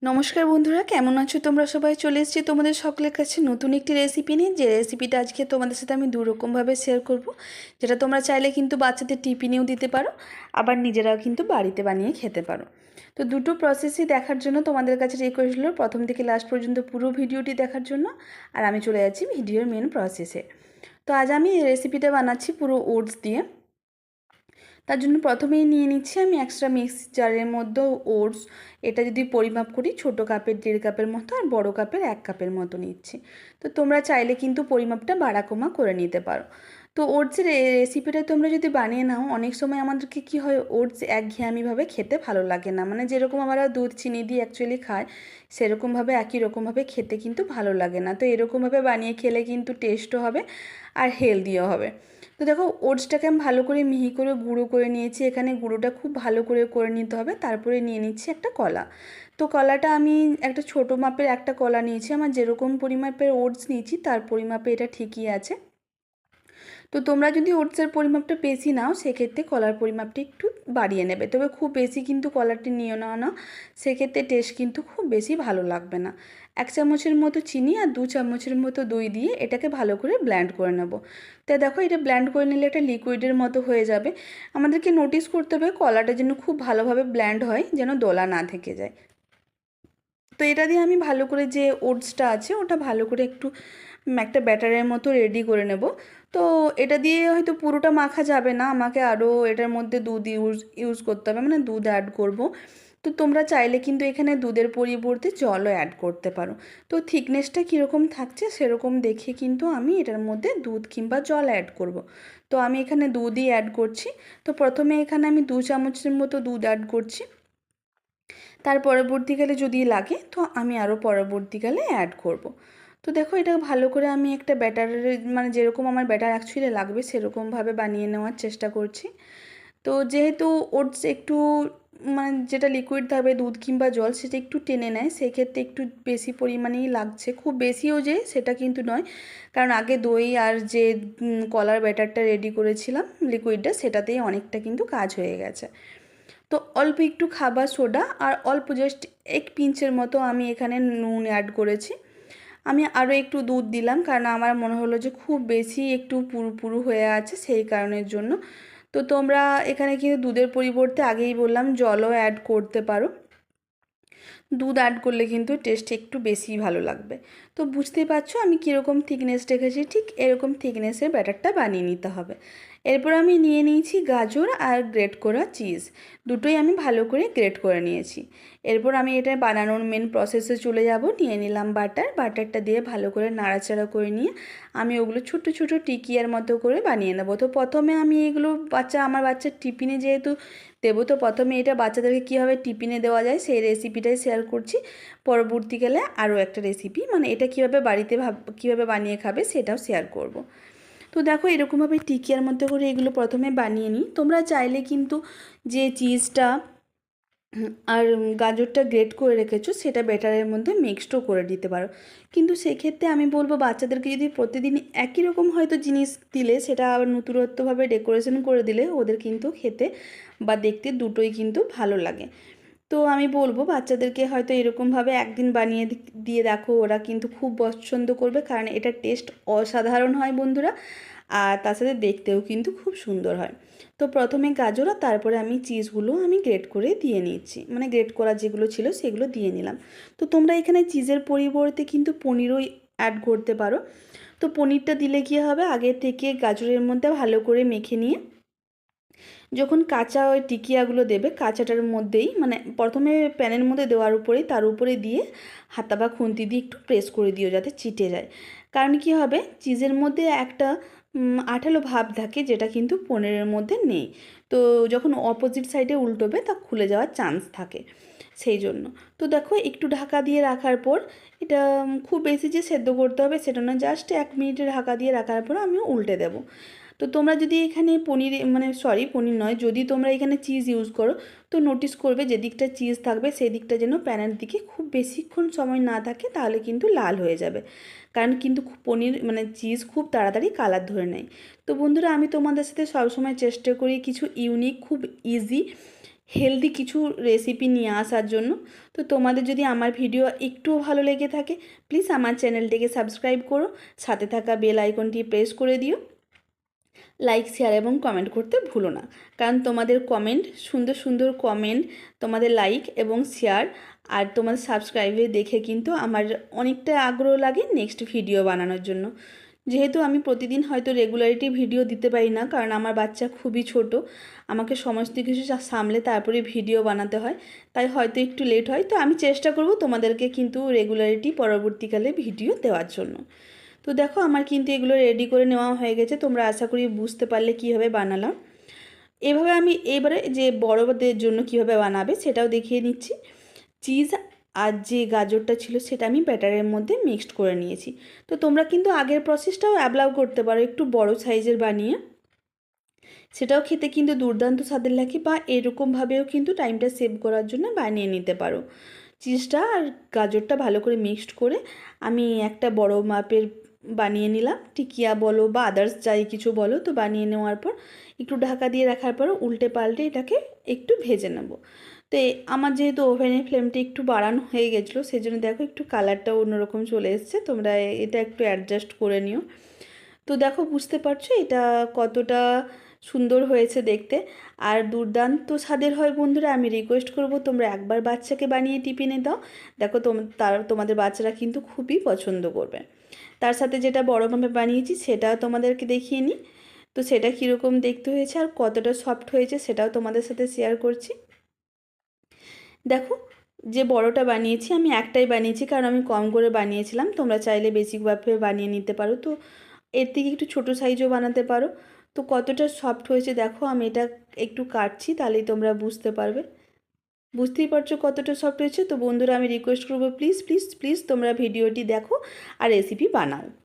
নমস্কার বন্ধুরা, কেমন আছো তোমরা সবাই? চলে এসেছি তোমাদের সকলের কাছে নতুন একটি রেসিপি নিয়ে। যে রেসিপিটা আজকে তোমাদের সাথে আমি দুরকমভাবে শেয়ার করব, যেটা তোমরা চাইলে কিন্তু বাচ্চাদের টিফিনেও দিতে পারো, আবার নিজেরাও কিন্তু বাড়িতে বানিয়ে খেতে পারো। তো দুটো প্রসেসই দেখার জন্য তোমাদের কাছে রিকোয়েস্ট হলো প্রথম থেকে লাস্ট পর্যন্ত পুরো ভিডিওটি দেখার জন্য। আর আমি চলে যাচ্ছি ভিডিওর মেন প্রসেসে। তো আজ আমি এই রেসিপিটা বানাচ্ছি পুরো ওটস দিয়ে। তার জন্য প্রথমেই নিয়ে নিচ্ছি আমি এক্সট্রা মিক্সি জারের মধ্যে ওটস। এটা যদি পরিমাপ করি ছোট কাপের 1.5 কাপের মতো, আর বড় কাপের 1 কাপের মতো নিচ্ছি। তো তোমরা চাইলে কিন্তু পরিমাপটা বাড়া কমা করে নিতে পারো। তো ওটসের রেসিপিটা তোমরা যদি বানিয়ে নাও, অনেক সময় আমাদেরকে কী হয়, ওটস একঘেয়েমিভাবে খেতে ভালো লাগে না, মানে যেরকম আমরা দুধ চিনি দিয়ে অ্যাকচুয়ালি খাই সেরকমভাবে একই রকমভাবে খেতে কিন্তু ভালো লাগে না। তো এরকমভাবে বানিয়ে খেলে কিন্তু টেস্টও হবে আর হেলদিও হবে। তো দেখো, ওটসটাকে আমি ভালো করে মিহি করে গুঁড়ো করে নিয়েছি। এখানে গুঁড়োটা খুব ভালো করে নিতে হবে। তারপরে নিয়ে নিচ্ছি একটা কলা। তো কলাটা আমি একটা ছোটো মাপের একটা কলা নিয়েছি। আমার যেরকম পরিমাপের ওটস নিয়েছি তার পরিমাপে এটা ঠিকই আছে। তো তোমরা যদি ওটসের পরিমাপটা বেশি নাও, সেক্ষেত্রে কলার পরিমাপটা একটু বাড়িয়ে নেবে। তবে খুব বেশি কিন্তু কলারটি নিও না, সেক্ষেত্রে টেস্ট কিন্তু খুব বেশি ভালো লাগবে না। 1 চামচের মতো চিনি আর 2 চামচের মতো দই দিয়ে এটাকে ভালো করে ব্লেন্ড করে নেব। তো দেখো, এটা ব্লেন্ড করে নিলে একটা লিকুইডের মতো হয়ে যাবে। আমাদেরকে নোটিস করতে হবে কলাটা যেন খুব ভালোভাবে ব্লেন্ড হয়, যেন দলা না থেকে যায়। তো এটা দিয়ে আমি ভালো করে যে ওটসটা আছে ওটা ভালো করে একটু একটা ব্যাটারের মতো রেডি করে নেব। তো এটা দিয়ে হয়তো পুরোটা মাখা যাবে না, আমাকে আরও এটার মধ্যে দুধ ইউজ করতে হবে, মানে দুধ অ্যাড করব। তো তোমরা চাইলে কিন্তু এখানে দুধের পরিবর্তে জলও অ্যাড করতে পারো। তো থিকনেসটা কীরকম থাকছে সেরকম দেখে কিন্তু আমি এটার মধ্যে দুধ কিংবা জল অ্যাড করব। তো আমি এখানে দুধই অ্যাড করছি। তো প্রথমে এখানে আমি 2 চামচের মতো দুধ অ্যাড করছি। তার পরবর্তীকালে যদি লাগে তো আমি আরও পরবর্তীকালে অ্যাড করব। তো দেখো, এটা ভালো করে আমি একটা ব্যাটারের, মানে যেরকম আমার ব্যাটার অ্যাকচুয়ালি লাগবে সেরকমভাবে বানিয়ে নেওয়ার চেষ্টা করছি। তো যেহেতু ওটস একটু, মানে যেটা লিকুইড থাকবে দুধ কিংবা জল সেটা একটু টেনে নেয়, সেক্ষেত্রে একটু বেশি পরিমাণেই লাগছে, খুব বেশিও যে সেটা কিন্তু নয়। কারণ আগে দই আর যে কলার ব্যাটারটা রেডি করেছিলাম লিকুইডটা, সেটাতেই অনেকটা কিন্তু কাজ হয়ে গেছে। তো অল্প একটু খাবার সোডা আর অল্প জাস্ট 1 পিঞ্চের মতো আমি এখানে নুন অ্যাড করেছি। আমি আরও একটু দুধ দিলাম, কারণ আমার মনে হলো যে খুব বেশি একটু পুরু পুরু হয়ে আছে, সেই কারণের জন্য। তো তোমরা এখানে কিন্তু দুধের পরিবর্তে আগেই বললাম জলও অ্যাড করতে পারো। দুধ অ্যাড করলে কিন্তু টেস্ট একটু বেশি ভালো লাগবে। তো বুঝতেই পারছো আমি কীরকম থিকনেস রেখেছি, ঠিক এরকম থিকনেসের ব্যাটারটা বানিয়ে নিতে হবে। এরপর আমি নিয়ে নিয়েছি গাজর আর গ্রেট করা চিজ, দুটোই আমি ভালো করে গ্রেট করে নিয়েছি। এরপর আমি এটা বানানোর মেন প্রসেসে চলে যাব। নিয়ে নিলাম বাটারটা দিয়ে ভালো করে নাড়াচাড়া করে নিয়ে আমি ওগুলো ছোট ছোট টিকিয়ার মতো করে বানিয়ে নেব। তো প্রথমে আমি এগুলো আমার বাচ্চার টিফিনে যেহেতু দেবো, তো প্রথমে এটা বাচ্চাদেরকে কীভাবে টিফিনে দেওয়া যায় সেই রেসিপিটাই শেয়ার করছি। পরবর্তীকালে আরও একটা রেসিপি, মানে এটা কীভাবে বাড়িতে কীভাবে বানিয়ে খাবে সেটাও শেয়ার করব। তো দেখো, এরকমভাবে টিকিয়ার মধ্যে করে এগুলো প্রথমে বানিয়ে নিই। তোমরা চাইলে কিন্তু যে চিজটা আর গাজরটা গ্রেট করে রেখেছো সেটা ব্যাটারের মধ্যে মিক্সডও করে দিতে পারো, কিন্তু সেক্ষেত্রে আমি বলবো বাচ্চাদেরকে যদি প্রতিদিন একই রকম হয়তো জিনিস দিলে, সেটা আবার নতুনত্বভাবে ডেকোরেশন করে দিলে ওদের কিন্তু খেতে বা দেখতে দুটোই কিন্তু ভালো লাগে। তো আমি বলবো বাচ্চাদেরকে হয়তো এরকমভাবে একদিন বানিয়ে দিয়ে দেখো, ওরা কিন্তু খুব পছন্দ করবে, কারণ এটা টেস্ট অসাধারণ হয় বন্ধুরা, আর তার সাথে দেখতেও কিন্তু খুব সুন্দর হয়। তো প্রথমে গাজর আর তারপরে আমি চিজগুলো আমি গ্রেট করে দিয়ে নিচ্ছি, মানে গ্রেট করা যেগুলো ছিল সেগুলো দিয়ে নিলাম। তো তোমরা এখানে চিজের পরিবর্তে কিন্তু পনিরও অ্যাড করতে পারো। তো পনিরটা দিলে কী হবে, আগে থেকে গাজরের মধ্যে ভালো করে মেখে নিয়ে যখন কাঁচা ওই টিকিয়াগুলো দেবে কাঁচাটার মধ্যেই, মানে প্রথমে প্যানের মধ্যে দেওয়ার উপরেই তার উপরে দিয়ে হাতা বা খুন্তি দিয়ে একটু প্রেস করে দিও যাতে চিটে যায়। কারণ কি হবে, চিজের মধ্যে একটা আঠালো ভাব থাকে যেটা কিন্তু পনিরের মধ্যে নেই। তো যখন অপোজিট সাইডে উল্টোবে তা খুলে যাওয়ার চান্স থাকে, সেই জন্য। তো দেখো, একটু ঢাকা দিয়ে রাখার পর এটা খুব বেশি যে সেদ্ধ করতে হবে সেটা না, জাস্ট 1 মিনিটে ঢাকা দিয়ে রাখার পর আমি উল্টে দেবো। তো তোমরা যদি এখানে পনির, মানে সরি পনির নয়, যদি তোমরা এখানে চিজ ইউজ করো তো নোটিস করবে যে দিকটা চিজ থাকবে সেই দিকটা যেন প্যানের দিকে খুব বেশিক্ষণ সময় না থাকে, তাহলে কিন্তু লাল হয়ে যাবে। কারণ কিন্তু পনির মানে চিজ খুব তাড়াতাড়ি কালার ধরে নেয়। তো বন্ধুরা, আমি তোমাদের সাথে সবসময় চেষ্টা করি কিছু ইউনিক, খুব ইজি হেলদি কিছু রেসিপি নিয়ে আসার জন্য। তো তোমাদের যদি আমার ভিডিও একটুও ভালো লেগে থাকে প্লিজ আমার চ্যানেলটিকে সাবস্ক্রাইব করো, সাথে থাকা বেল আইকনটি প্রেস করে দিও, লাইক শেয়ার এবং কমেন্ট করতে ভুলো না। কারণ তোমাদের কমেন্ট, সুন্দর সুন্দর কমেন্ট, তোমাদের লাইক এবং শেয়ার আর তোমাদের সাবস্ক্রাইবে দেখে কিন্তু আমার অনেকটা আগ্রহ লাগে নেক্সট ভিডিও বানানোর জন্য। যেহেতু আমি প্রতিদিন হয়তো রেগুলারিটি ভিডিও দিতে পারি না, কারণ আমার বাচ্চা খুবই ছোট, আমাকে সমস্ত কিছু সামলে তারপরে ভিডিও বানাতে হয়, তাই হয়তো একটু লেট হয়। তো আমি চেষ্টা করব তোমাদেরকে কিন্তু রেগুলারিটি পরবর্তীকালে ভিডিও দেওয়ার জন্য। তো দেখো আমার কিন্তু এগুলো রেডি করে নেওয়া হয়ে গেছে, তোমরা আশা করি বুঝতে পারলে কীভাবে বানালাম। এভাবে আমি এবারে যে বড়দের জন্য কীভাবে বানাবে সেটাও দেখিয়ে নিচ্ছি। চিজ আর যে গাজরটা ছিল সেটা আমি ব্যাটারের মধ্যে মিক্সড করে নিয়েছি। তো তোমরা কিন্তু আগের প্রসেসটাও অ্যাপ্লাই করতে পারো, একটু বড় সাইজের বানিয়ে, সেটাও খেতে কিন্তু দুর্দান্ত স্বাদের লাগে, বা এরকমভাবেও কিন্তু টাইমটা সেভ করার জন্য বানিয়ে নিতে পারো। চিজটা আর গাজরটা ভালো করে মিক্সড করে আমি একটা বড় মাপের বানিয়ে নিলাম, টিকিয়া বলো বা আদার্স যাই কিছু বলো। তো বানিয়ে নেওয়ার পর একটু ঢাকা দিয়ে রাখার পর উল্টে পাল্টে এটাকে একটু ভেজে নেব। তো আমার যেহেতু ওভেনের ফ্লেমটা একটু বাড়ানো হয়ে গেছিলো সেই জন্য দেখো একটু কালারটা অন্যরকম চলে এসছে, তোমরা এটা একটু অ্যাডজাস্ট করে নিও। তো দেখো বুঝতে পারছো এটা কতটা সুন্দর হয়েছে দেখতে আর দুর্দান্ত স্বাদের হয়। বন্ধুরা আমি রিকোয়েস্ট করব তোমরা একবার বাচ্চাকে বানিয়ে টিফিনে দাও, দেখো তোমাদের বাচ্চারা কিন্তু খুবই পছন্দ করবে। তার সাথে যেটা বড় মাপে বানিয়েছি সেটাও তোমাদেরকে দেখিয়ে নিই। তো সেটা কীরকম দেখতে হয়েছে আর কতটা সফট হয়েছে সেটাও তোমাদের সাথে শেয়ার করছি। দেখো যে বড়টা বানিয়েছি আমি একটাই বানিয়েছি, কারণ আমি কম করে বানিয়েছিলাম, তোমরা চাইলে বেশিভাবে বানিয়ে নিতে পারো। তো এর থেকে একটু ছোটো সাইজও বানাতে পারো। তো কতটা সফট হয়েছে দেখো, আমি এটা একটু কাটছি তাহলেই তোমরা বুঝতে পারবে। বুঝতেই পারছো কতটা সফট হয়েছে। তো বন্ধুরা আমি রিকোয়েস্ট করবো প্লিজ প্লিজ প্লিজ তোমরা ভিডিওটি দেখো আর রেসিপি বানাও।